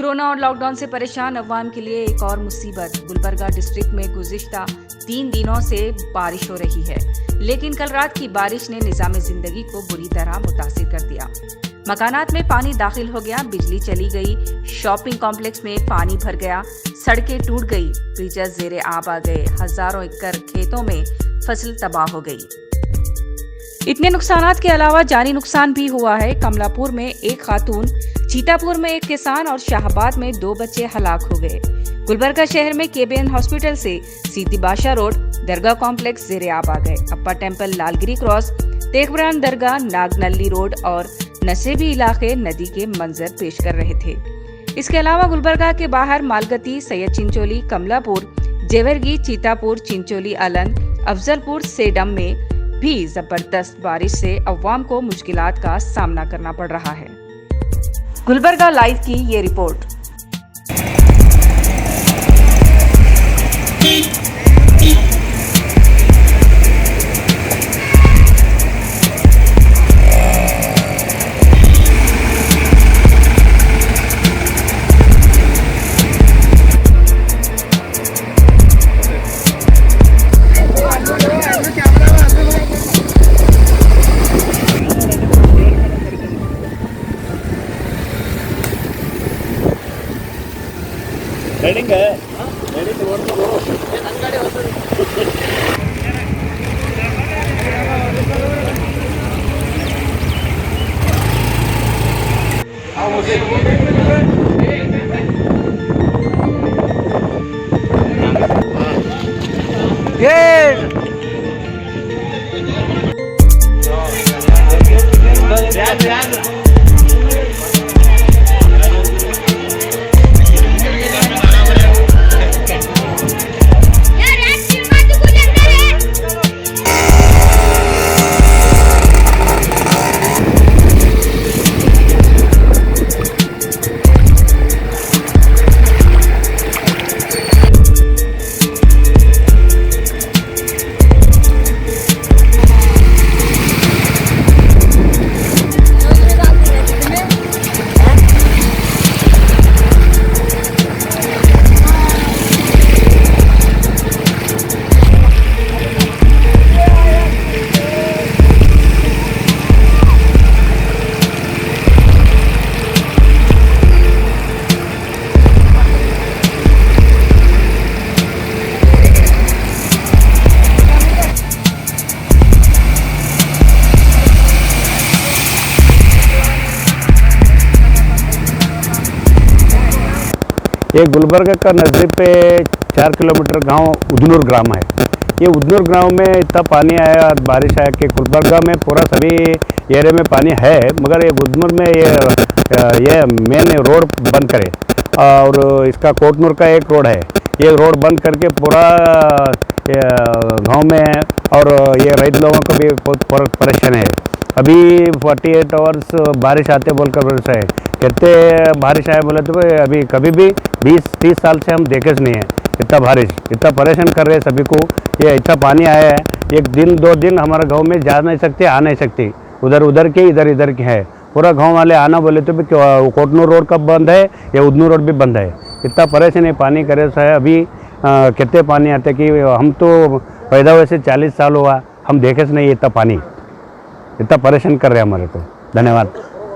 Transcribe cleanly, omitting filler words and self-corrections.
Corona और lockdown से परेशान अवाम के लिए एक और मुसीबत। गुलबर्गा डिस्ट्रिक्ट में गुज़िश्ता 3 दिनों से बारिश हो रही है, लेकिन कल रात की बारिश ने निज़ाम जिंदगी को बुरी तरह मुतासिर कर दिया। मकानात में पानी दाखिल हो गया, बिजली चली गई, शॉपिंग कॉम्प्लेक्स में पानी भर गया, सड़कें टूट गई, ब्रिजेस ज़ेरे आब आ गए, हजारों एकड़ खेतों में फसल तबाह हो गई। इतने नुकसानात के अलावा जानी नुकसान भी हुआ है। कमलापुर में एक खातून, चीतापुर में एक किसान और शाहबाद में 2 बच्चे हलाक हो गए। गुलबर्गा शहर में केबीएन हॉस्पिटल से सीती बादशाह रोड, दरगाह कॉम्प्लेक्स ज़ेरे आब आ गए। अप्पा टेम्पल, लालगिरी क्रॉस, तेगबरान दरगाह, नागनल्ली रोड और नसेबी इलाके नदी के मंजर पेश कर रहे थे। इसके अलावा गुलबर्गा के बाहर मालगती, सैयद चिंचोली, कमलापुर, जेवरगी, चीतापुर, चिंचोली, अलंग, अफजलपुर, सेडम में भी जबरदस्त बारिश से अवाम को मुश्किलात का सामना करना पड़ रहा है। गुलबर्गा लाइव की ये रिपोर्ट। रेडिंग है, रेडिंग रोड पे बोलो। ये अंगाड़ी होता है। ये गुलबर्गा का नज़दीक पे 4 किलोमीटर गांव उदनूर ग्राम है। ये उदनूर गांव में इतना पानी आया और बारिश आया कि गुलबर्गा में पूरा सभी एरिया में पानी है, मगर ये उदनूर में ये मेन रोड बंद करे और इसका कोटनूर का एक रोड है, ये रोड बंद करके पूरा गांव में और ये रईत लोगों को भी बहुत परेशान है। अभी 48 आवर्स बारिश आते बोलकर भरोसा है, कहते बारिश आए बोले तो अभी कभी भी 20-30 साल से हम देखे नहीं है इतना बारिश, इतना परेशान कर रहे हैं सभी को। ये इतना पानी आया है, एक दिन 2 दिन हमारे गांव में जा नहीं सकते, आ नहीं सकते, उधर के इधर के है। पूरा गांव वाले आना बोले तो भी कोटनूर रोड कब बंद है या उदनूर रोड भी बंद है। इतना परेशान है, पानी करे है। अभी कितने पानी आते कि हम तो पैदा हुए से 40 साल हुआ, हम देखे नहीं इतना पानी, इतना परेशान कर रहे हैं हमारे को। धन्यवाद।